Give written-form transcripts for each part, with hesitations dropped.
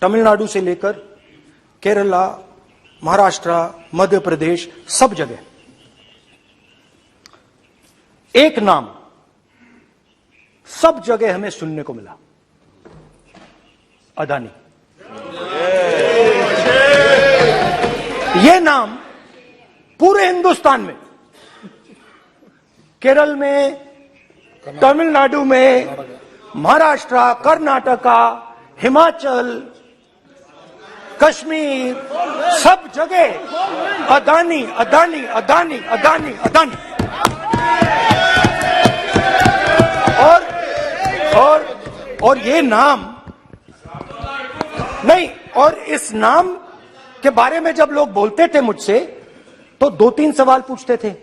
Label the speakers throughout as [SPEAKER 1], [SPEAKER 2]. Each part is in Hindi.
[SPEAKER 1] तमिलनाडु से लेकर केरला, महाराष्ट्र, मध्य प्रदेश, सब जगह एक नाम सब जगह हमें सुनने को मिला, अदानी। यह नाम पूरे हिंदुस्तान में, केरल में, तमिलनाडु में, महाराष्ट्र, कर्नाटका, हिमाचल, कश्मीर, सब जगह अदानी अदानी अदानी अदानी अदानी। और ये नाम नहीं, और इस नाम के बारे में जब लोग बोलते थे मुझसे तो 2-3 सवाल पूछते थे।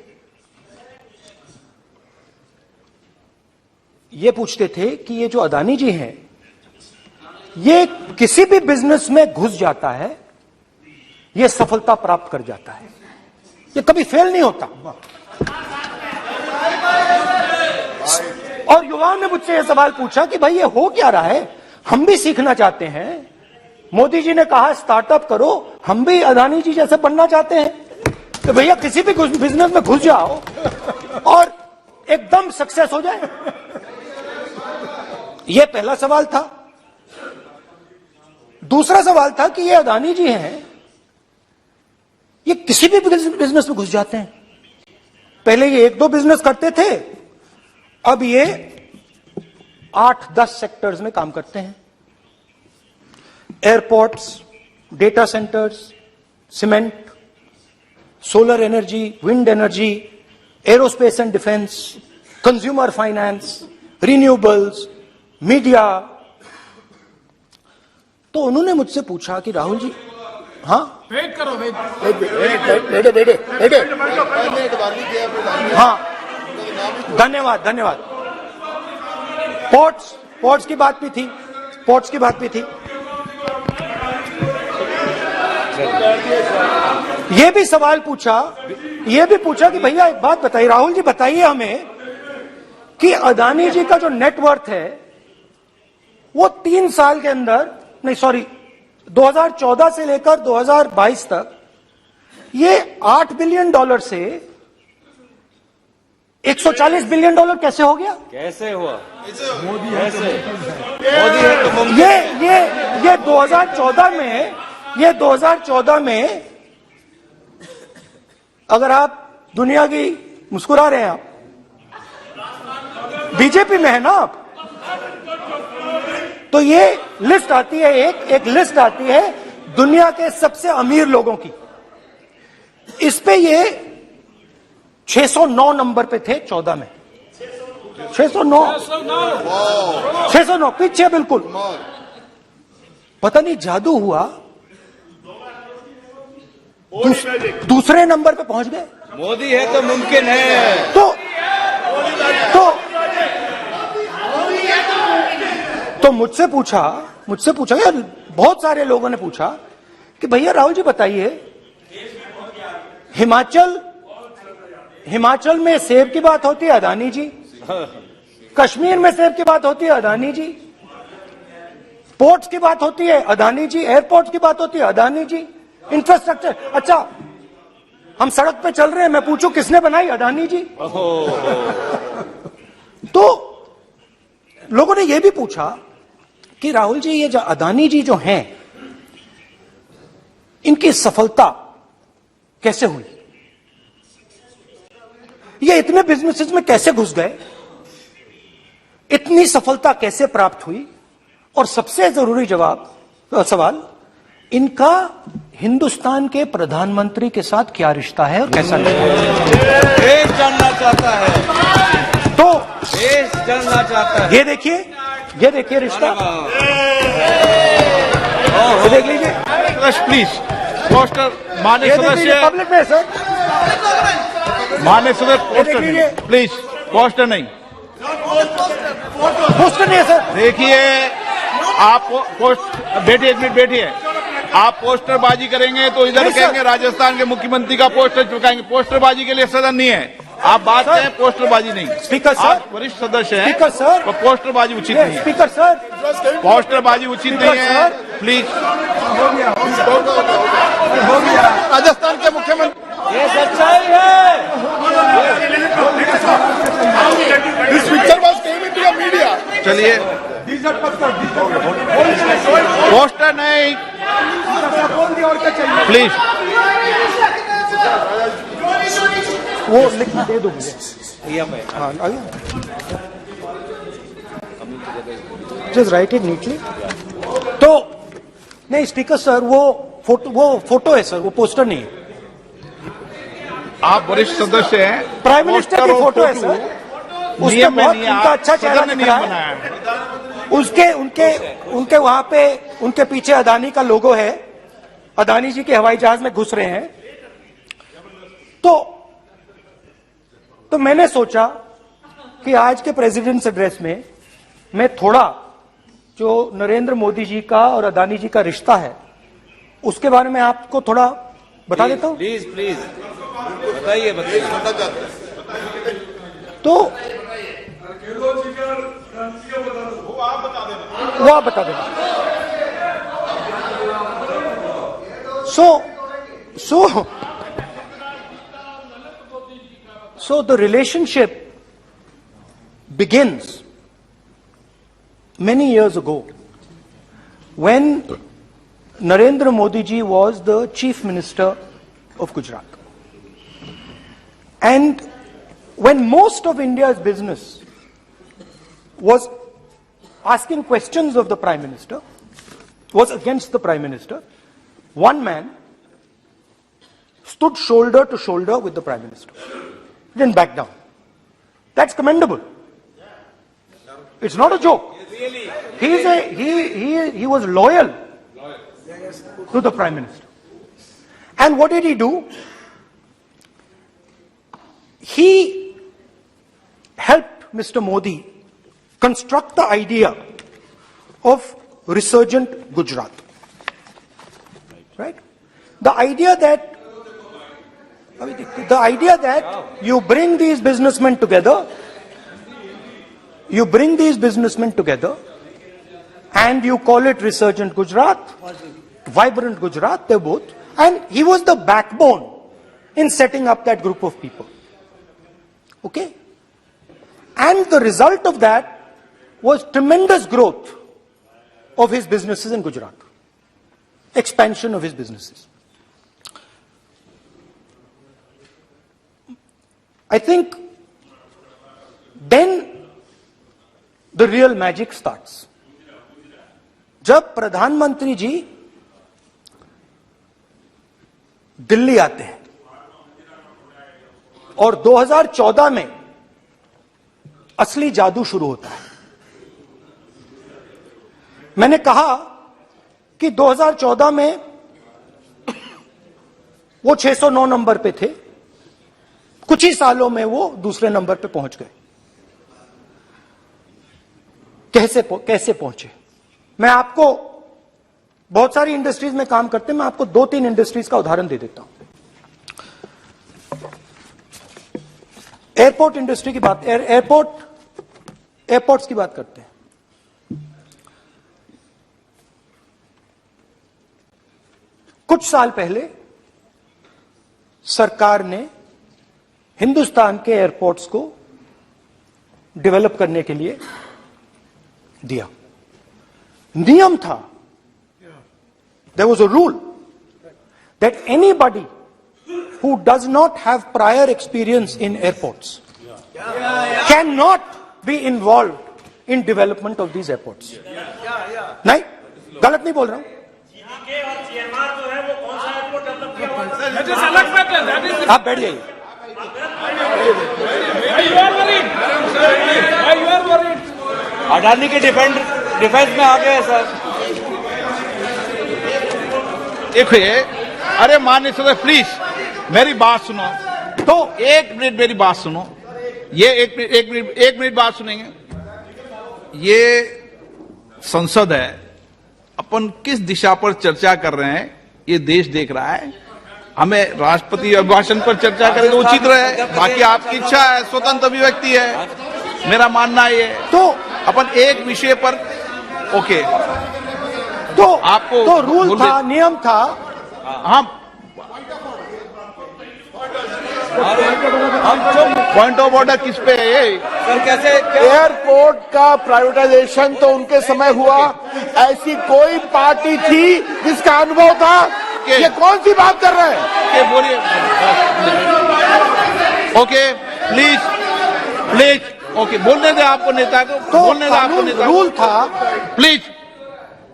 [SPEAKER 1] ये पूछते थे कि ये जो अदानी जी हैं, ये किसी भी बिजनेस में घुस जाता है, ये सफलता प्राप्त कर जाता है, ये कभी फेल नहीं होता। और युवाओं ने मुझसे यह सवाल पूछा कि भाई ये हो क्या रहा है, हम भी सीखना चाहते हैं। मोदी जी ने कहा स्टार्टअप करो, हम भी अदानी जी जैसे बनना चाहते हैं। तो भैया किसी भी बिजनेस में घुस जाओ और एकदम सक्सेस हो जाए। यह पहला सवाल था। दूसरा सवाल था कि ये अदानी जी हैं, ये किसी भी बिजनेस में घुस जाते हैं। पहले ये 1-2 बिजनेस करते थे, अब ये 8-10 सेक्टर्स में काम करते हैं। Airports, data centres, cement, solar energy, wind energy, aerospace and defence, consumer finance, renewables, media. तो उन्होंने मुझसे पूछा कि राहुल जी, हाँ
[SPEAKER 2] वेट करो,
[SPEAKER 1] बेटे हाँ, धन्यवाद। पोर्ट्स की बात भी थी। ये भी सवाल पूछा, ये भी पूछा कि भैया एक बात बताइए, राहुल जी बताइए हमें कि अदानी जी का जो नेटवर्थ है वो 3 साल के अंदर, नहीं सॉरी 2014 से लेकर 2022 तक ये $8 बिलियन से $140 बिलियन कैसे हो गया?
[SPEAKER 3] कैसे हुआ?
[SPEAKER 2] मोदी
[SPEAKER 1] ये 2014 में अगर आप दुनिया की, मुस्कुरा रहे हैं आप, बीजेपी में है ना आप, तो ये लिस्ट आती है, एक लिस्ट आती है दुनिया के सबसे अमीर लोगों की। इस पे ये 609 नंबर पे थे 14 में। 609 पीछे बिल्कुल। पता नहीं जादू हुआ, दूसरे नंबर पे पहुंच गए।
[SPEAKER 3] मोदी है तो मुमकिन है।
[SPEAKER 1] तो मुझसे पूछा यार, बहुत सारे लोगों ने पूछा कि भैया राहुल जी बताइए, हिमाचल में सेब की बात होती है अदानी जी, कश्मीर में सेब की बात होती है अदानी जी, पोर्ट्स की बात होती है अदानी जी, एयरपोर्ट्स की बात होती है अदानी जी, इंफ्रास्ट्रक्चर। अच्छा, हम सड़क पे चल रहे हैं, मैं पूछूं किसने बनाई? अदानी जी। तो लोगों ने यह भी पूछा कि राहुल जी ये जो अदानी जी जो हैं, इनकी सफलता कैसे हुई, ये इतने बिजनेसेस में कैसे घुस गए, इतनी सफलता कैसे प्राप्त हुई, और सबसे जरूरी सवाल, इनका हिंदुस्तान के प्रधानमंत्री के साथ क्या रिश्ता है और कैसा रिश्ता है?
[SPEAKER 3] देश जानना चाहता है,
[SPEAKER 1] तो
[SPEAKER 3] देश जानना चाहता है।
[SPEAKER 1] ये देखिए रिश्ता, ये देख लीजिए
[SPEAKER 2] प्लीज। पोस्टर माननीय सदस्य,
[SPEAKER 1] पब्लिक में सर,
[SPEAKER 2] माननीय सदस्य पोस्टर नहीं, प्लीज पोस्टर नहीं,
[SPEAKER 1] पोस्टर नहीं है सर।
[SPEAKER 2] देखिए आप बैठिए, 1 मिनट बैठिए। आप पोस्टरबाजी करेंगे तो इधर कहेंगे राजस्थान के मुख्यमंत्री का पोस्टर चिपकाएंगे। पोस्टरबाजी के लिए सदन नहीं है। आप बात करें, पोस्टरबाजी नहीं।
[SPEAKER 1] स्पीकर सर,
[SPEAKER 2] आप वरिष्ठ सदस्य हैं,
[SPEAKER 1] स्पीकर सर,
[SPEAKER 2] तो पोस्टरबाजी उचित नहीं है।
[SPEAKER 1] स्पीकर सर,
[SPEAKER 2] पोस्टरबाजी उचित
[SPEAKER 1] स्पीकर
[SPEAKER 2] नहीं है,
[SPEAKER 1] सर।
[SPEAKER 2] प्लीज।
[SPEAKER 4] राजस्थान के मुख्यमंत्री
[SPEAKER 3] ये सच्चाई है।
[SPEAKER 4] This picture was came into the media.
[SPEAKER 2] चलिए, पोस्टर नहीं, प्लीज।
[SPEAKER 1] वो लिख के दे दो मुझे। हाँ, जस्ट राइट इट नीटली। तो नहीं स्पीकर सर, वो फोटो है सर, वो पोस्टर नहीं है।
[SPEAKER 2] आप वरिष्ठ सदस्य हैं,
[SPEAKER 1] प्राइम मिनिस्टर की
[SPEAKER 2] पोस्टर और
[SPEAKER 1] फोटो है
[SPEAKER 2] फोटो
[SPEAKER 1] सर, उसके
[SPEAKER 2] नियम में
[SPEAKER 1] बहुत
[SPEAKER 2] नहीं है।
[SPEAKER 1] उनका अच्छा चेहरा
[SPEAKER 2] सदन ने
[SPEAKER 1] दिख
[SPEAKER 2] नियम
[SPEAKER 1] रहा
[SPEAKER 2] बनाया
[SPEAKER 1] है।
[SPEAKER 2] है।
[SPEAKER 1] उनके वहां पे उनके पीछे अदानी का लोगो है, अदानी जी के हवाई जहाज में घुस रहे हैं। तो मैंने सोचा कि आज के प्रेसिडेंट्स एड्रेस में मैं थोड़ा जो नरेंद्र मोदी जी का और अदानी जी का रिश्ता है उसके बारे में आपको थोड़ा बता देता हूं।
[SPEAKER 3] प्लीज प्लीज बताइए बताइए।
[SPEAKER 1] तो वो आप बता देना। So the relationship begins many years ago when Narendra Modi ji was the Chief Minister of Gujarat. And when most of India's business was asking questions of the Prime Minister, was against the Prime Minister, one man stood shoulder to shoulder with the Prime Minister. He didn't back down. That's commendable. It's not a joke. He was loyal to the Prime Minister. And what did he do? He helped Mr. Modi construct the idea of resurgent Gujarat. Right? The idea that you bring these businessmen together, and you call it resurgent Gujarat, vibrant Gujarat, they're both. And he was the backbone in setting up that group of people. Okay? And the result of that was tremendous growth of his businesses in Gujarat. Expansion of his businesses. I think then the real magic starts. जब प्रधानमंत्री जी दिल्ली आते हैं और 2014 में असली जादू शुरू होता है। मैंने कहा कि 2014 में वो 609 नंबर पे थे, कुछ ही सालों में वो दूसरे नंबर पे पहुंच गए। कैसे पहुंचे? मैं आपको, बहुत सारी इंडस्ट्रीज में काम करते हैं, मैं आपको 2-3 इंडस्ट्रीज का उदाहरण दे देता हूं। एयरपोर्ट इंडस्ट्री की बात, एयरपोर्ट्स की बात करते हैं। कुछ साल पहले सरकार ने हिंदुस्तान के एयरपोर्ट्स को डेवलप करने के लिए दिया। नियम था, there was a rule that anybody who does not have prior experience in airports cannot be involved in development of these airports. नहीं, गलत नहीं बोल रहा हूं। आप बैठ जाइए।
[SPEAKER 3] अडानी के डिफेंस में आ गए सर।
[SPEAKER 2] देखिए, अरे माननीय सदस्य प्लीज मेरी बात सुनो। तो 1 मिनट मेरी बात सुनो। ये एक मिनट बात सुनेंगे। ये संसद है, अपन किस दिशा पर चर्चा कर रहे हैं ये देश देख रहा है। हमें राष्ट्रपति अभिभाषण पर चर्चा करें तो उचित रहे। बाकी आपकी इच्छा है, स्वतंत्र अभिव्यक्ति है, मेरा मानना ये है।
[SPEAKER 1] तो
[SPEAKER 2] अपन एक विषय पर ओके,
[SPEAKER 1] तो
[SPEAKER 2] आपको
[SPEAKER 1] तो रूल था, नियम था।
[SPEAKER 2] हाँ, पॉइंट ऑफ ऑर्डर किस पे है ये?
[SPEAKER 3] सर कैसे
[SPEAKER 4] एयरपोर्ट का प्राइवेटाइजेशन तो उनके समय हुआ, ऐसी कोई पार्टी थी जिसका अनुभव था? ये कौन सी बात कर रहे हैं?
[SPEAKER 2] ओके, बोलिए। ओके, प्लीज प्लीज, ओके, बोलने दे आपको नेता को,
[SPEAKER 1] तो
[SPEAKER 2] बोलने दे आपको नेता को।
[SPEAKER 1] रूल था,
[SPEAKER 2] प्लीज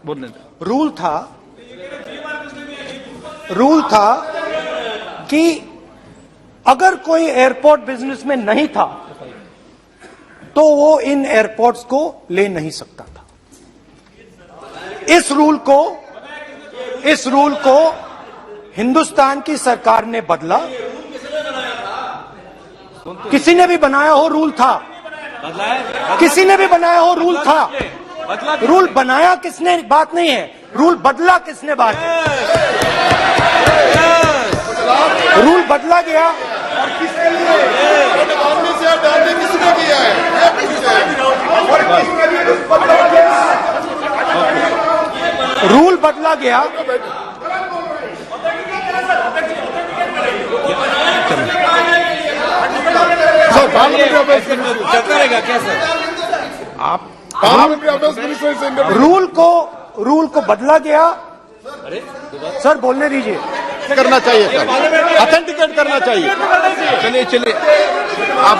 [SPEAKER 2] बोलने दे।
[SPEAKER 1] रूल था कि अगर कोई एयरपोर्ट बिजनेस में नहीं था तो वो इन एयरपोर्ट्स को ले नहीं सकता था। इस रूल को हिंदुस्तान की सरकार ने बदला। किसी ने भी बनाया हो रूल था, किसी ने भी बनाया हो रूल था। रूल बनाया किसने बात नहीं है, रूल बदला किसने बात है। रूल बदला गया,
[SPEAKER 4] किसने किया है?
[SPEAKER 1] रूल बदला गया।
[SPEAKER 3] चलता रहेगा क्या सर?
[SPEAKER 2] आप
[SPEAKER 1] रूल को बदला गया। सर बोलने दीजिए।
[SPEAKER 4] करना चाहिए सर, ऑथेंटिकेट करना चाहिए।
[SPEAKER 2] चलिए चलिए, आप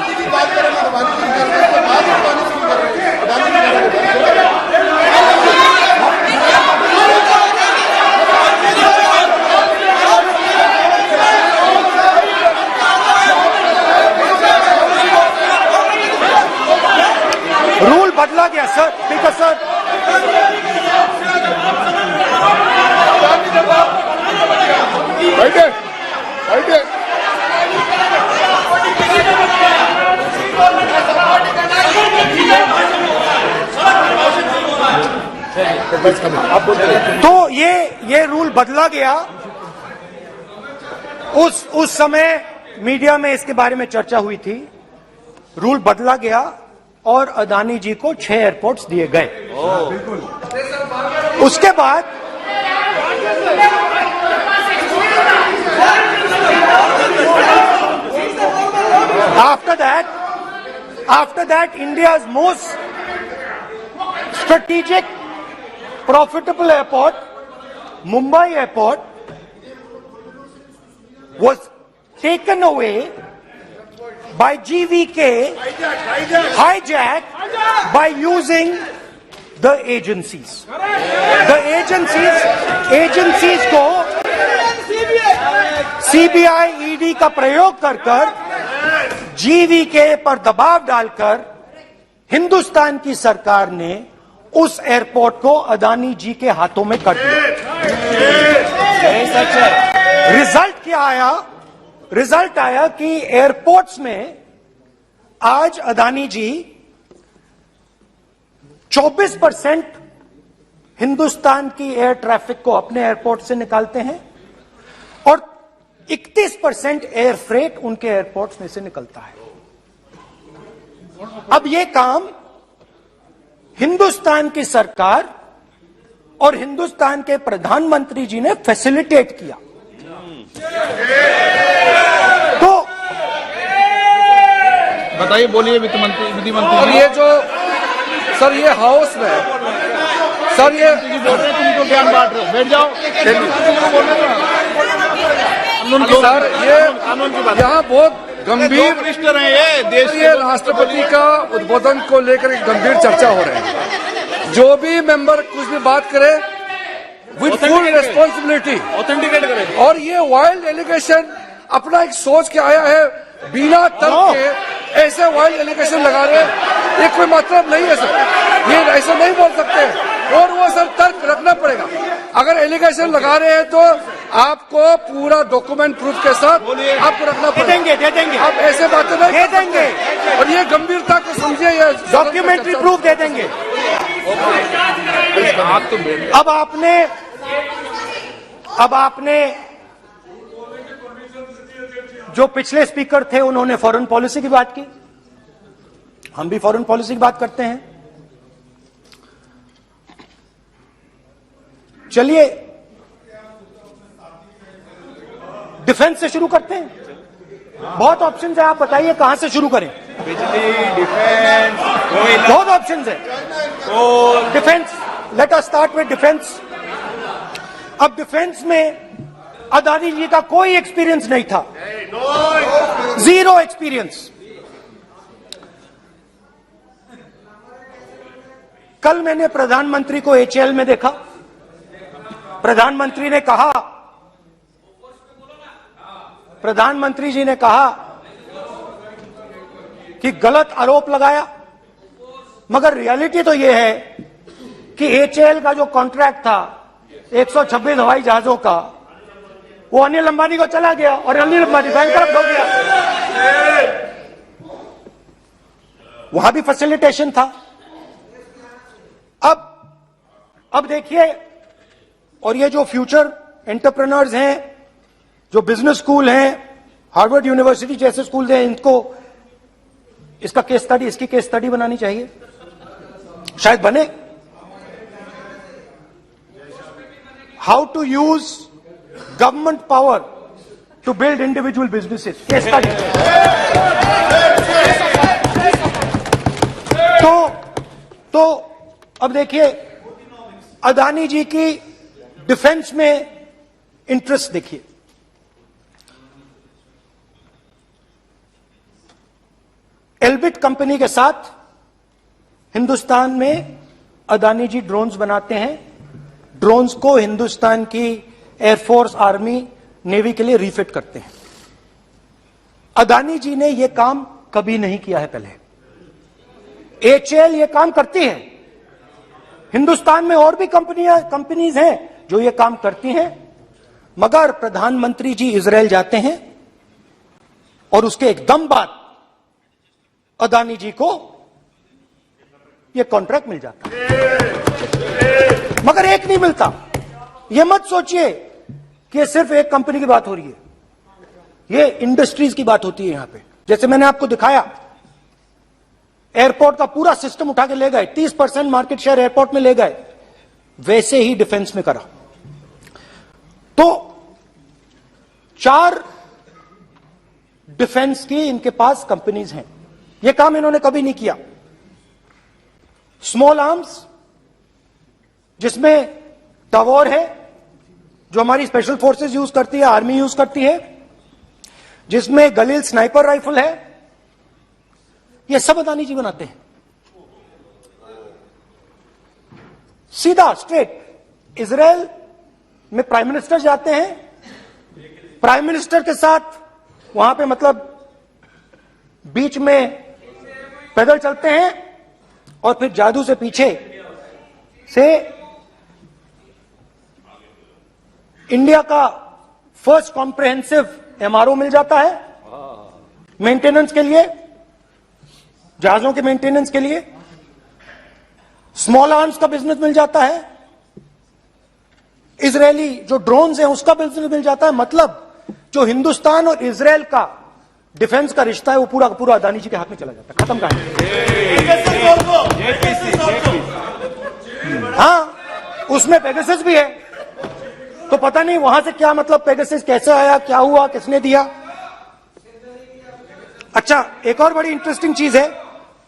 [SPEAKER 1] रूल बदला गया सर, स्पीकर सर।
[SPEAKER 4] बैठे बैठे।
[SPEAKER 1] तो ये रूल बदला गया। उस समय मीडिया में इसके बारे में चर्चा हुई थी। रूल बदला गया और अदानी जी को 6 एयरपोर्ट्स दिए गए। उसके बाद after that India's most strategic profitable airport, Mumbai airport, was taken away by GVK, hijacked by using the agencies. The agencies को CBI, ED का प्रयोग कर GVK पर दबाव डालकर हिंदुस्तान की सरकार ने उस एयरपोर्ट को अदानी जी के हाथों में कर दिया।
[SPEAKER 3] सच है।
[SPEAKER 1] रिजल्ट क्या आया? रिजल्ट आया कि एयरपोर्ट्स में आज अदानी जी 24% हिंदुस्तान की एयर ट्रैफिक को अपने एयरपोर्ट से निकालते हैं और 31% एयर फ्रेट उनके एयरपोर्ट्स में से निकलता है। अब यह काम हिंदुस्तान की सरकार और हिंदुस्तान के प्रधानमंत्री जी ने फैसिलिटेट किया। तो
[SPEAKER 2] बताइए, बोलिए वित्त मंत्री, विधि मंत्री।
[SPEAKER 5] और ये जो सर ये हाउस में सर ये
[SPEAKER 2] बोल रहे, तुम तो ज्ञान बांट रहे हो, बैठ जाओ।
[SPEAKER 5] सर ये यहाँ बहुत गंभीर
[SPEAKER 2] मिनिस्टर हैं ये देश
[SPEAKER 5] ये राष्ट्रपति का उद्बोधन को लेकर एक गंभीर चर्चा हो रही है। जो भी मेंबर कुछ भी बात करे विद फुल रिस्पॉन्सिबिलिटी
[SPEAKER 3] ऑथेंटिकेट करें।
[SPEAKER 5] और ये वाइल्ड एलिगेशन अपना एक सोच के आया है, बिना तर्क के ऐसे वाइल्ड एलिगेशन लगा रहे, ये कोई मतलब नहीं है सर। ये ऐसे नहीं बोल सकते और वो सर तर्क रखना पड़ेगा। अगर एलिगेशन लगा रहे हैं तो आपको पूरा डॉक्यूमेंट प्रूफ के साथ आपको रखना पड़ेगा।
[SPEAKER 1] दे देंगे
[SPEAKER 5] आप ऐसे बातें नहीं
[SPEAKER 1] दे देंगे,
[SPEAKER 5] और ये गंभीरता को समझिए। ये
[SPEAKER 1] डॉक्यूमेंट्री प्रूफ दे देंगे। अब आपने जो पिछले स्पीकर थे उन्होंने फॉरेन पॉलिसी की बात की, हम भी फॉरेन पॉलिसी की बात करते हैं। चलिए डिफेंस से शुरू करते हैं। बहुत ऑप्शन है, आप बताइए कहां से शुरू करें।
[SPEAKER 3] बिजली, डिफेंस, कोयला,
[SPEAKER 1] बहुत ऑप्शन है। Defence, let us start with defence. अब डिफेंस में अदानी जी का कोई एक्सपीरियंस नहीं था, जीरो एक्सपीरियंस। कल मैंने प्रधानमंत्री को एचएएल में देखा। प्रधानमंत्री जी ने कहा कि गलत आरोप लगाया, मगर रियलिटी तो यह है कि एचएएल का जो कॉन्ट्रैक्ट था 126 हवाई जहाजों का, वो अनिल अंबानी को चला गया और अनिल अंबानी बैंकरप्ट हो गया। वहां भी फैसिलिटेशन था। अब देखिए, और ये जो फ्यूचर एंटरप्रेन्योर्स हैं, जो बिजनेस स्कूल हैं, हार्वर्ड यूनिवर्सिटी जैसे स्कूल हैं, इनको इसका केस स्टडी, इसकी केस स्टडी बनानी चाहिए, शायद बने। How to use government power to build individual businesses, case study. तो अब देखिए, अदानी जी की डिफेंस में इंटरेस्ट देखिए। एल्बिट कंपनी के साथ हिंदुस्तान में अदानी जी ड्रोन्स बनाते हैं। ड्रोन्स को हिंदुस्तान की एयरफोर्स, आर्मी, नेवी के लिए रिफिट करते हैं। अदानी जी ने यह काम कभी नहीं किया है पहले। एचएएल यह काम करती है। हिंदुस्तान में और भी कंपनीज हैं जो ये काम करती हैं, मगर प्रधानमंत्री जी इजरायल जाते हैं और उसके एकदम बाद अदानी जी को ये कॉन्ट्रैक्ट मिल जाता है, मगर एक नहीं मिलता। ये मत सोचिए कि ये सिर्फ एक कंपनी की बात हो रही है, ये इंडस्ट्रीज की बात होती है यहां पे। जैसे मैंने आपको दिखाया, एयरपोर्ट का पूरा सिस्टम उठा के ले गए, 30% मार्केट शेयर एयरपोर्ट में ले गए, वैसे ही डिफेंस में करा। तो 4 डिफेंस की इनके पास कंपनीज हैं। यह काम इन्होंने कभी नहीं किया। स्मॉल आर्म्स, जिसमें टावर है जो हमारी स्पेशल फोर्सेस यूज करती है, आर्मी यूज करती है, जिसमें गलील स्नाइपर राइफल है, ये सब अदानी जी बनाते हैं। सीधा स्ट्रेट इजरायल में प्राइम मिनिस्टर जाते हैं, प्राइम मिनिस्टर के साथ वहां पे मतलब बीच में पैदल चलते हैं और फिर जादू से पीछे से इंडिया का फर्स्ट कॉम्प्रिहेंसिव एमआरओ मिल जाता है मेंटेनेंस के लिए, जहाजों के मेंटेनेंस के लिए। स्मॉल आर्म्स का बिजनेस मिल जाता है, इजरायली जो ड्रोन्स हैं उसका बिजनेस मिल जाता है। मतलब जो हिंदुस्तान और इजरायल का डिफेंस का रिश्ता है वो पूरा पूरा अदानी जी के हाथ में चला जाता है, खत्म कहानी। हाँ, उसमें पेगासस भी है, तो पता नहीं वहां से क्या मतलब पेगासस कैसे आया, क्या हुआ, किसने दिया। अच्छा, एक और बड़ी इंटरेस्टिंग चीज है,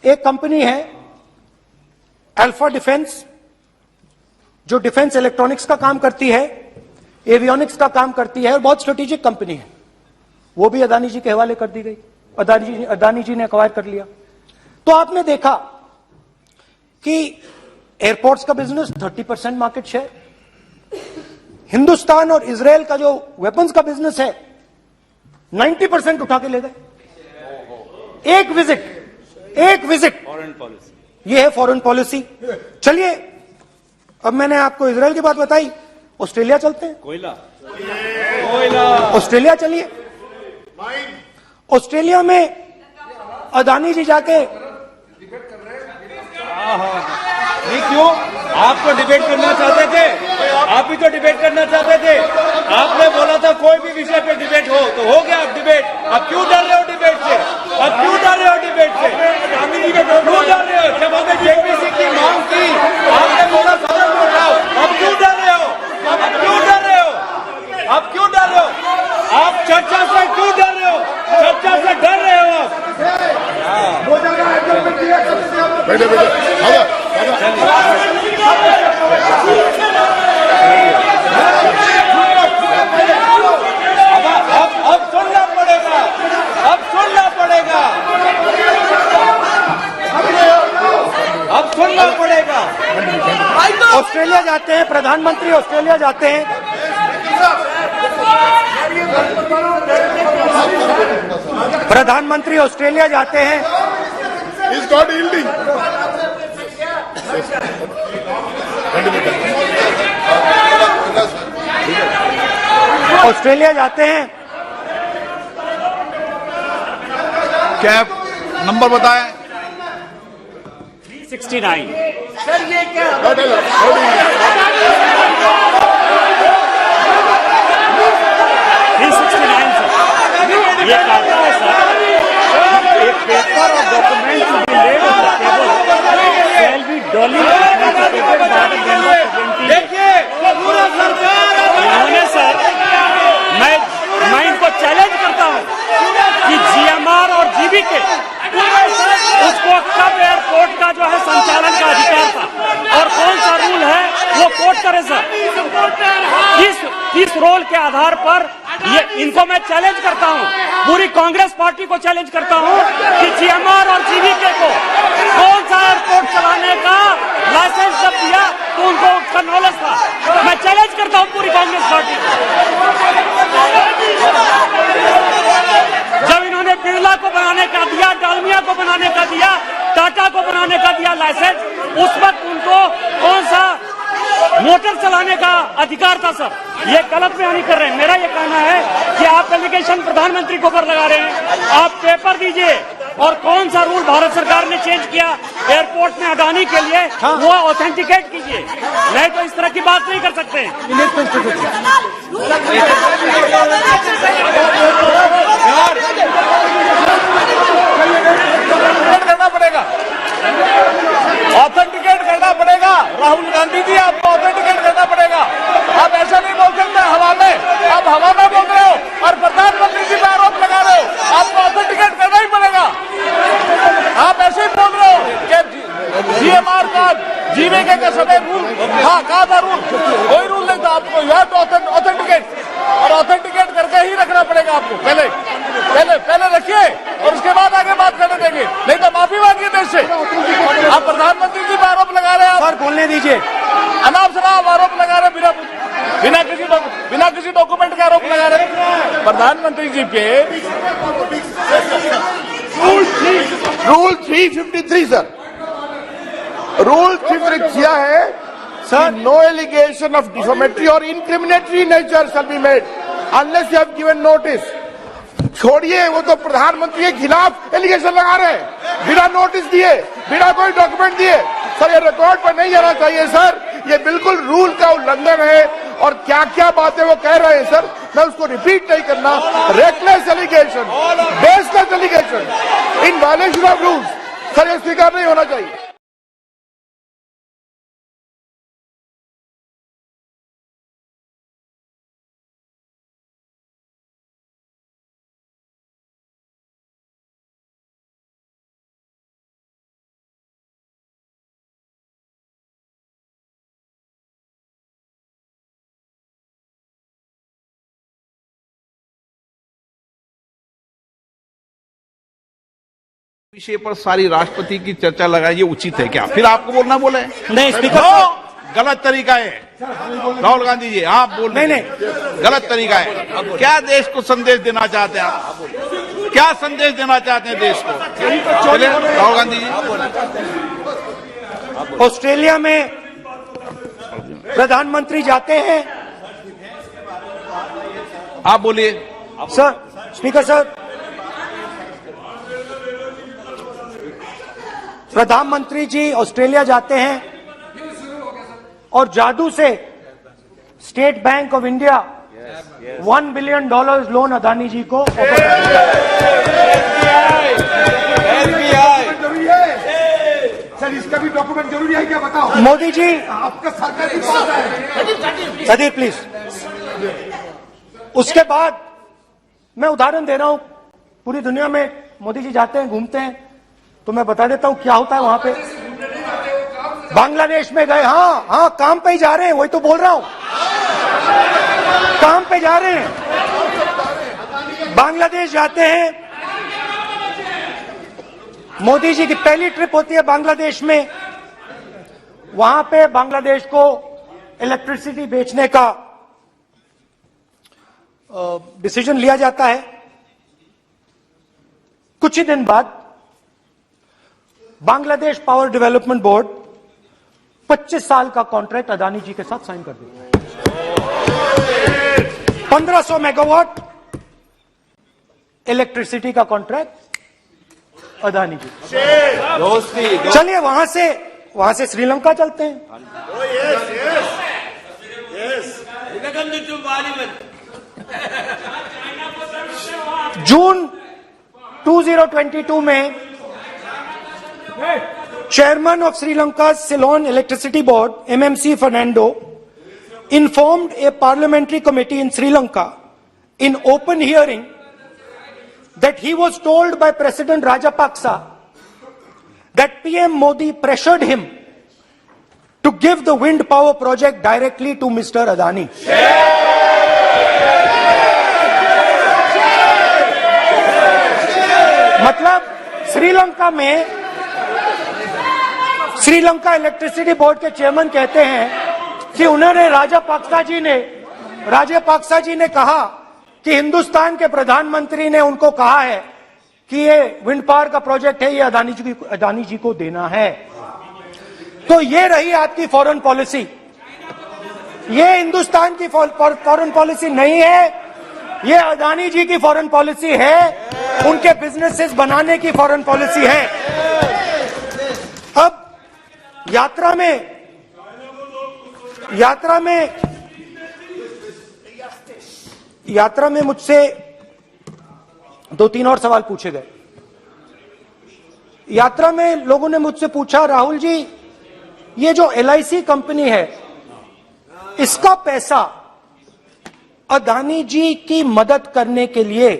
[SPEAKER 1] एक कंपनी है अल्फा डिफेंस, जो डिफेंस इलेक्ट्रॉनिक्स का काम करती है, एवियोनिक्स का काम करती है, और बहुत स्ट्रेटेजिक कंपनी है। वो भी अदानी जी के हवाले कर दी गई, अदानी जी ने एक्वायर कर लिया। तो आपने देखा कि एयरपोर्ट्स का बिजनेस 30% मार्केट शेयर, हिंदुस्तान और इजरायल का जो वेपन्स का बिजनेस है 90% उठा के ले गए। एक विजिट
[SPEAKER 3] फॉरेन पॉलिसी,
[SPEAKER 1] ये है फॉरेन पॉलिसी। चलिए, अब मैंने आपको इजरायल की बात बताई, ऑस्ट्रेलिया चलते हैं।
[SPEAKER 3] कोयला,
[SPEAKER 1] ऑस्ट्रेलिया चलिए। ऑस्ट्रेलिया में अदानी जी जाके,
[SPEAKER 3] नहीं क्यों? आप तो डिबेट करना चाहते थे, आप भी तो डिबेट करना चाहते थे। आपने बोला था कोई भी विषय पे डिबेट हो, तो हो गया अब डिबेट। अब
[SPEAKER 4] बैठे बैठे आजा
[SPEAKER 3] अब सुनना पड़ेगा, अब सुनना पड़ेगा, अब सुनना पड़ेगा।
[SPEAKER 1] ऑस्ट्रेलिया जाते हैं प्रधानमंत्री, ऑस्ट्रेलिया जाते हैं। प्रधानमंत्री ऑस्ट्रेलिया जाते हैं।
[SPEAKER 4] Is not yielding.
[SPEAKER 1] ऑस्ट्रेलिया जाते हैं।
[SPEAKER 2] कैब नंबर बताएं।
[SPEAKER 3] 69। ये कहता है सर, एक पेपर और document to be laid on the table shall be duly देखिए पूरा सरकार उन्होंने सर, मैं इनको चैलेंज करता हूं कि जीएमआर और जीबीके उसको कब एयरपोर्ट का जो है संचालन का अधिकार था और कौन सा रूल है वो कोर्ट करे सर। किस रोल के आधार पर ये इनको मैं चैलेंज करता हूं, पूरी कांग्रेस पार्टी को चैलेंज करता हूं कि जीएमआर और जीबीके को कौन सा एयरपोर्ट चलाने का लाइसेंस जब दिया तो उनको उसका नॉलेज था। मैं चैलेंज करता हूं पूरी कांग्रेस पार्टी को। जब इन्होंने बिरला को बनाने का दिया, डालमिया को बनाने का दिया, टाटा को बनाने का दिया लाइसेंस, उस वक्त उनको कौन सा मोटर चलाने का अधिकार था सर। ये गलत बयानी कर रहे हैं। मेरा ये कहना है कि आप एलिगेशन प्रधानमंत्री को ऊपर लगा रहे हैं, आप पेपर दीजिए और कौन सा रूल भारत सरकार ने चेंज किया एयरपोर्ट में अडानी के लिए वो ऑथेंटिकेट कीजिए, नहीं तो इस तरह की बात नहीं कर सकते। करना पड़ेगा, ऑथेंटिकेट करना पड़ेगा। राहुल गांधी जी आपको ऑथेंटिकेट करना पड़ेगा। आप ऐसा नहीं बोल सकते हवा में, आप हवा में बोल रहे हो और प्रधानमंत्री जी पर आरोप लगा रहे हो। आपको ऑथेंटिकेट करना ही पड़ेगा। आप ऐसे ही बोल रहे हो कि जीएमआर का जीवीके का समय रूल कहा था, रूल कोई रूल नहीं था। आपको यह तो ऑथेंटिकेट और ऑथेंटिकेट करके ही रखना पड़ेगा आपको। पहले रखिए और उसके बाद आगे बात करने देंगे, नहीं तो माफी मांगिए देश से। आप प्रधानमंत्री जी पर आरोप लगा रहे हैं,
[SPEAKER 1] सर बोलने दीजिए।
[SPEAKER 3] अनाप शनाप आरोप लगा रहे, बिना किसी डॉक्यूमेंट के आरोप लगा रहे प्रधानमंत्री जी पे।
[SPEAKER 4] रूल 353 सर, रूल 353 किया है sir, no allegation of defamatory और incriminatory nature shall be made unless you have given notice. छोड़िए, वो तो प्रधानमंत्री के खिलाफ एलिगेशन लगा रहे हैं बिना नोटिस दिए, बिना कोई डॉक्यूमेंट दिए। सर ये रिकॉर्ड पर नहीं जाना चाहिए सर, ये बिल्कुल रूल का उल्लंघन है। और क्या क्या बातें वो कह रहे हैं सर, मैं उसको रिपीट नहीं करना। Reckless allegation, baseless allegation in violation of rules, sir ये स्वीकार नहीं होना चाहिए।
[SPEAKER 2] विषय पर सारी राष्ट्रपति की चर्चा लगाई, ये उचित है क्या? फिर आपको बोलना बोले
[SPEAKER 1] नहीं स्पीकर,
[SPEAKER 2] गलत तरीका है। राहुल गांधी जी आप बोल रहे हैं गलत तरीका है। क्या देश को संदेश देना चाहते हैं आप? क्या संदेश देना चाहते हैं देश को? राहुल गांधी जी,
[SPEAKER 1] ऑस्ट्रेलिया में प्रधानमंत्री जाते हैं।
[SPEAKER 2] आप बोलिए
[SPEAKER 1] सर, स्पीकर सर, प्रधानमंत्री जी ऑस्ट्रेलिया जाते हैं और जादू से State Bank of India $1 billion loan Adani ji को
[SPEAKER 4] सर इसका भी डॉक्यूमेंट जरूरी है क्या बताओ?
[SPEAKER 1] मोदी जी
[SPEAKER 4] आपका सरकार की पास है।
[SPEAKER 1] Sadyr please. उसके बाद मैं उदाहरण दे रहा हूं, पूरी दुनिया में मोदी जी जाते हैं, घूमते हैं, तो मैं बता देता हूं क्या होता है वहां पे। बांग्लादेश में गए, हाँ हाँ, काम पे ही जा रहे हैं, वही तो बोल रहा हूं, काम पे जा रहे हैं, बांग्लादेश जाते हैं। मोदी जी की पहली ट्रिप होती है बांग्लादेश में, वहां पे बांग्लादेश को इलेक्ट्रिसिटी बेचने का डिसीजन लिया जाता है। कुछ ही दिन बाद बांग्लादेश पावर डेवलपमेंट बोर्ड 25 साल का कॉन्ट्रैक्ट अदानी जी के साथ साइन कर देता है। 1500 मेगावाट इलेक्ट्रिसिटी का कॉन्ट्रैक्ट अदानी जी। चलिए वहां से श्रीलंका चलते हैं। जून 2022 में Chairman of Sri Lanka's Ceylon Electricity Board, MMC Fernando, informed a parliamentary committee in Sri Lanka in open hearing that he was told by President Rajapaksa that PM Modi pressured him to give the wind power project directly to Mr. Adani. मतलब श्रीलंका इलेक्ट्रिसिटी बोर्ड के चेयरमैन कहते हैं कि उन्होंने राजापाक्सा जी ने कहा कि हिंदुस्तान के प्रधानमंत्री ने उनको कहा है कि ये विंड पावर का प्रोजेक्ट है, ये अदानी जी को देना है। तो ये रही आपकी फॉरेन पॉलिसी। ये हिंदुस्तान की फॉरेन पॉलिसी नहीं है, ये अदानी जी की फॉरेन पॉलिसी है, उनके बिजनेसेस बनाने की फॉरेन पॉलिसी है। अब यात्रा में मुझसे 2-3 और सवाल पूछे गए। यात्रा में लोगों ने मुझसे पूछा, राहुल जी ये जो LIC कंपनी है इसका पैसा अदानी जी की मदद करने के लिए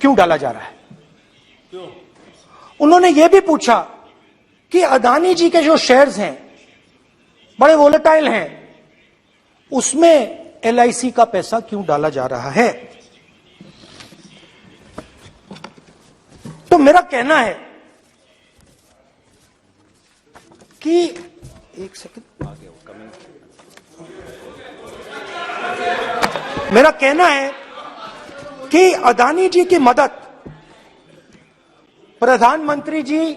[SPEAKER 1] क्यों डाला जा रहा है? उन्होंने यह भी पूछा कि अदानी जी के जो शेयर्स हैं बड़े वोलेटाइल हैं, उसमें LIC का पैसा क्यों डाला जा रहा है? तो मेरा कहना है कि एक सेकंड, मेरा कहना है कि अदानी जी की मदद प्रधानमंत्री जी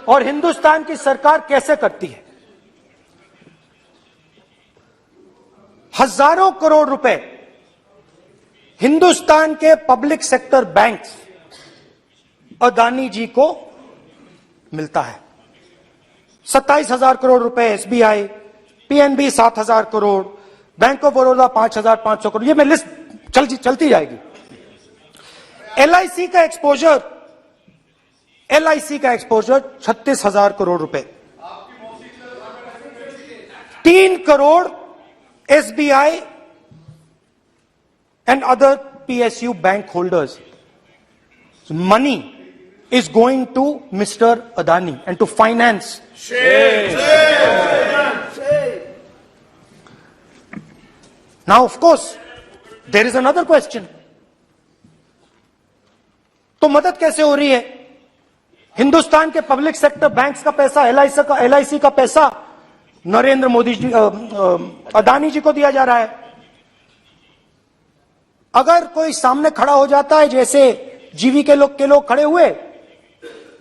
[SPEAKER 1] और हिंदुस्तान की सरकार कैसे करती है? हजारों करोड़ रुपए हिंदुस्तान के public sector banks Adani ji को मिलता है। 27,000 करोड़ रुपए SBI, PNB 7,000 crore, bank of Baroda 5,500 crore, ये मैं लिस्ट चलती जाएगी। LIC का एक्सपोजर 36,000 करोड़ रुपए, 3 crore SBI and other PSU bank holders. Money is going to Mr. Adani and to finance. Now, of course, there is another question. तो मदद कैसे हो रही है? हिंदुस्तान के पब्लिक सेक्टर बैंक्स का पैसा, LIC का पैसा नरेंद्र मोदी जी, अदानी जी को दिया जा रहा है। अगर कोई सामने खड़ा हो जाता है, जैसे जीवी के लोग खड़े हुए,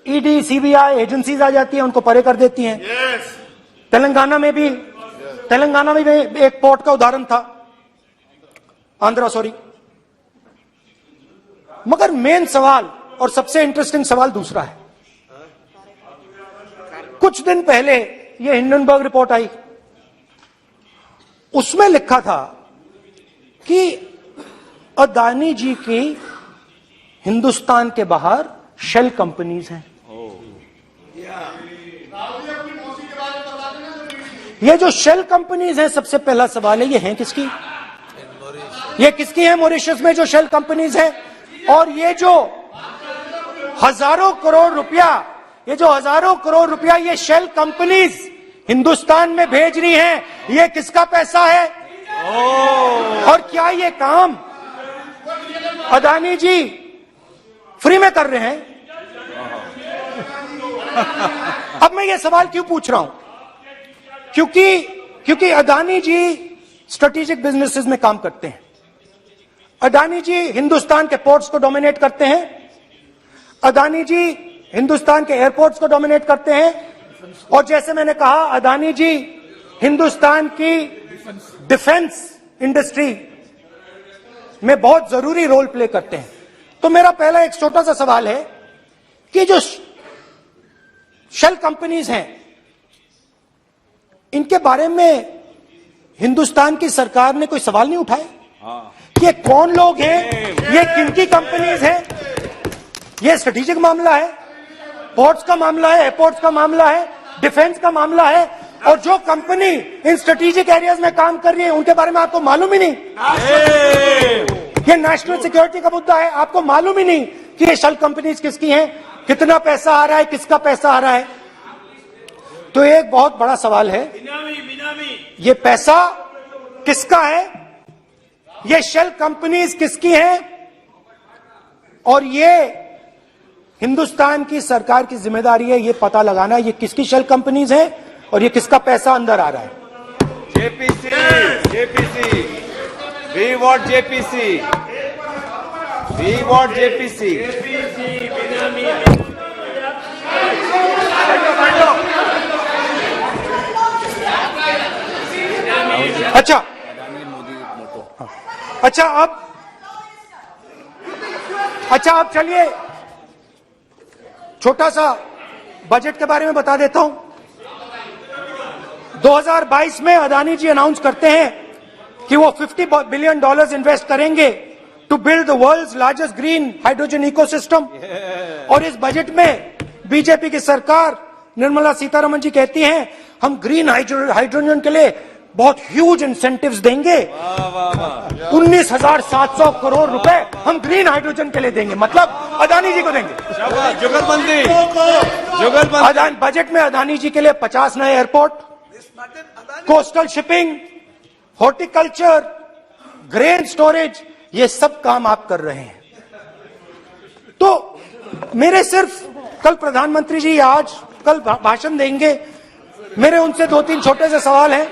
[SPEAKER 1] ED, CBI एजेंसीज आ जाती हैं, उनको परे कर देती हैं। तेलंगाना में भी एक पोर्ट का उदाहरण था, आंध्रा, सॉरी। मगर मेन सवाल और सबसे इंटरेस्टिंग सवाल दूसरा है। कुछ दिन पहले ये हिंडनबर्ग रिपोर्ट आई, उसमें लिखा था कि अदानी जी की हिंदुस्तान के बाहर शेल कंपनीज हैं। ये जो शेल कंपनीज हैं, सबसे पहला सवाल है, ये हैं किसकी? ये किसकी है मॉरिशस में जो शेल कंपनीज हैं? और ये जो हजारों करोड़ रुपया ये जो हजारों करोड़ रुपया ये शेल कंपनीज हिंदुस्तान में भेज रही हैं, ये किसका पैसा है? और क्या ये काम अदानी जी फ्री में कर रहे हैं? अब मैं ये सवाल क्यों पूछ रहा हूं? क्योंकि अदानी जी स्ट्रेटेजिक बिजनेसेस में काम करते हैं। अदानी जी हिंदुस्तान के पोर्ट्स को डोमिनेट करते हैं। अदानी जी हिंदुस्तान के एयरपोर्ट्स को डोमिनेट करते हैं। और जैसे मैंने कहा, अदानी जी हिंदुस्तान की डिफेंस इंडस्ट्री में बहुत जरूरी रोल प्ले करते हैं। तो मेरा पहला एक छोटा सा सवाल है कि जो शेल कंपनीज हैं, इनके बारे में हिंदुस्तान की सरकार ने कोई सवाल नहीं उठाया? ये कौन लोग हैं, ये किनकी कंपनीज हैं? ये स्ट्रेटेजिक मामला है, पोर्ट्स का मामला है, एयरपोर्ट्स का मामला है, डिफेंस का मामला है। और जो कंपनी इन स्ट्रेटेजिक एरियाज में काम कर रही है, उनके बारे में आपको मालूम ही नहीं। ये नेशनल सिक्योरिटी का मुद्दा है, आपको मालूम ही नहीं कि ये शेल कंपनीज किसकी हैं, कितना पैसा आ रहा है, किसका पैसा आ रहा है। तो एक बहुत बड़ा सवाल है, ये पैसा किसका है, ये शेल कंपनीज किसकी हैं, और ये हिंदुस्तान की सरकार की जिम्मेदारी है ये पता लगाना ये किसकी शेल कंपनीज हैं और ये किसका पैसा अंदर आ रहा है।
[SPEAKER 3] JPC, we want JPC, we want JPC.
[SPEAKER 1] अच्छा अब चलिए छोटा सा बजट के बारे में बता देता हूं। 2022 में अदानी जी अनाउंस करते हैं कि वो $50 बिलियन इन्वेस्ट करेंगे to build the world's largest green hydrogen ecosystem. और इस बजट में बीजेपी की सरकार निर्मला सीतारमण जी कहती हैं हम ग्रीन हाइड्रोजन के लिए बहुत ह्यूज इंसेंटिव्स देंगे। 19,700 करोड़ रुपए हम ग्रीन हाइड्रोजन के लिए देंगे, मतलब अदानी जी को देंगे। जुगलबंदी बजट में अदानी जी के लिए 50 नए airport, coastal shipping, horticulture, grain storage, ये सब काम आप कर रहे हैं। तो मेरे सिर्फ कल प्रधानमंत्री जी कल भाषण देंगे, मेरे उनसे 2-3 छोटे से सवाल हैं।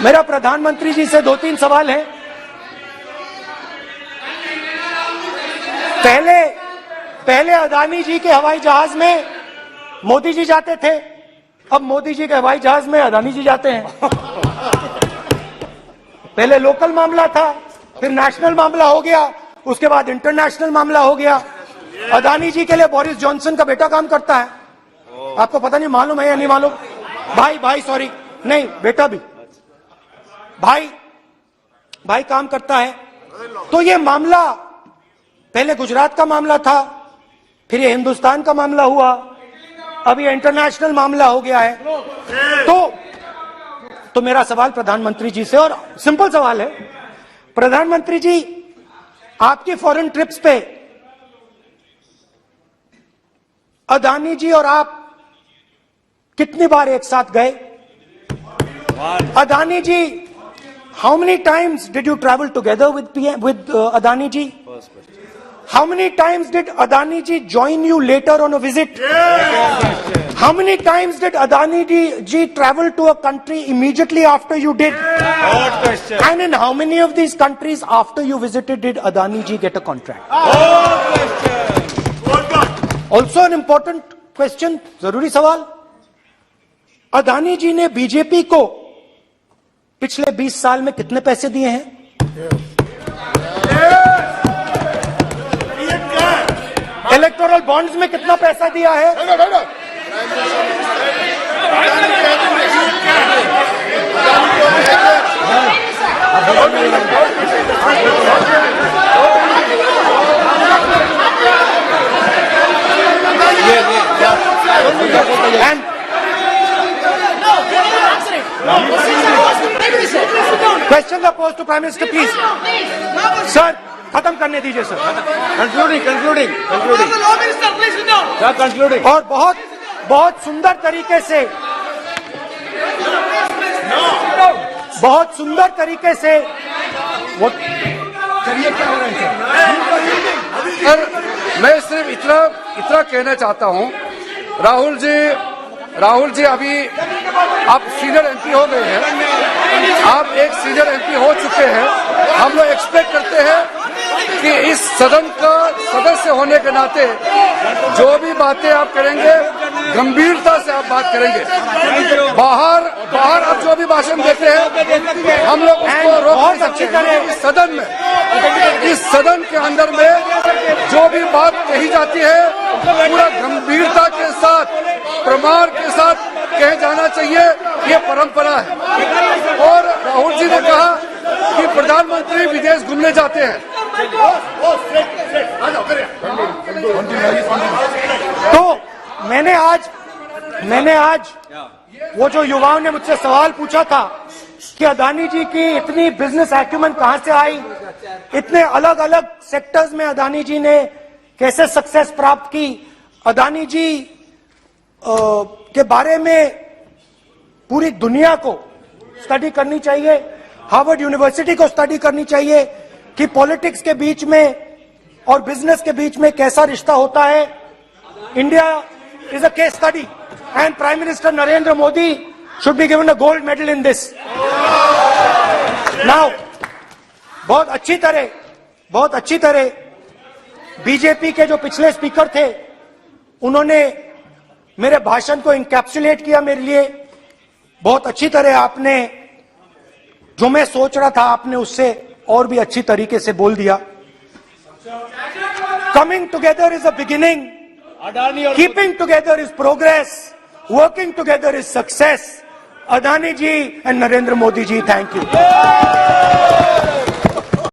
[SPEAKER 1] मेरा प्रधानमंत्री जी से 2-3 सवाल हैं। पहले अदानी जी के हवाई जहाज में मोदी जी जाते थे, अब मोदी जी के हवाई जहाज में अदानी जी जाते हैं। पहले लोकल मामला था, फिर नेशनल मामला हो गया, उसके बाद इंटरनेशनल मामला हो गया। अदानी जी के लिए बोरिस जॉनसन का बेटा काम करता है, आपको पता नहीं मालूम है या नहीं मालूम? भाई सॉरी, नहीं बेटा भी, भाई काम करता है। तो ये मामला पहले गुजरात का मामला था, फिर ये हिंदुस्तान का मामला हुआ, अब ये इंटरनेशनल मामला हो गया है। तो मेरा सवाल प्रधानमंत्री जी से, और सिंपल सवाल है, प्रधानमंत्री जी आपकी फॉरेन ट्रिप्स पे अदानी जी और आप कितनी बार एक साथ गए? Adani ji, how many times did you travel together with Adani ji? How many times did Adani ji join you later on a visit? How many times did Adani ji travel to a country immediately after you did? And in how many of these countries after you visited did Adani ji get a contract? Also an important question, जरूरी सवाल, अदानी जी ने बीजेपी को पिछले 20 साल में कितने पैसे दिए हैं? इलेक्टोरल बॉन्ड्स में कितना पैसा दिया है? Questions are posed to Prime Minister, please. Sir, खत्म करने दीजिए सर।
[SPEAKER 3] कंक्लूडिंग
[SPEAKER 1] और बहुत बहुत सुंदर तरीके से वो चलिए क्या हो रहा है
[SPEAKER 5] सर, मैं सिर्फ इतना कहना चाहता हूं, राहुल जी अभी आप सीनियर एमपी हो गए हैं, आप एक सीनियर एमपी हो चुके हैं। हम लोग एक्सपेक्ट करते हैं कि इस सदन का सदस्य होने के नाते जो भी बातें आप करेंगे गंभीरता से आप बात करेंगे। बाहर आप जो भी भाषण देते हैं हम लोग उसको रोक नहीं सकते। इस सदन के अंदर में जो भी बात कही जाती है पूरा गंभीरता के साथ, प्रमाण के साथ कहे जाना चाहिए, ये परंपरा है। और राहुल जी ने कहा कि प्रधानमंत्री विदेश घूमने जाते हैं।
[SPEAKER 1] तो मैंने आज वो जो युवाओं ने मुझसे सवाल पूछा था कि अदानी जी की इतनी बिजनेस एक्यूमेंट कहां से आई, इतने अलग अलग सेक्टर्स में अदानी जी ने कैसे सक्सेस प्राप्त की, अदानी जी के बारे में पूरी दुनिया को स्टडी करनी चाहिए, हार्वर्ड यूनिवर्सिटी को स्टडी करनी चाहिए कि पॉलिटिक्स के बीच में और बिजनेस के बीच में कैसा रिश्ता होता है। India is a case study and prime minister Narendra Modi should be given a gold medal in this. Now बहुत अच्छी तरह बीजेपी के जो पिछले स्पीकर थे उन्होंने मेरे भाषण को इनकैप्सुलेट किया मेरे लिए बहुत अच्छी तरह। आपने जो मैं सोच रहा था आपने उससे और भी अच्छी तरीके से बोल दिया। Coming together is a beginning, keeping together is progress, working together is success. Adani ji and Narendra Modi ji, thank you.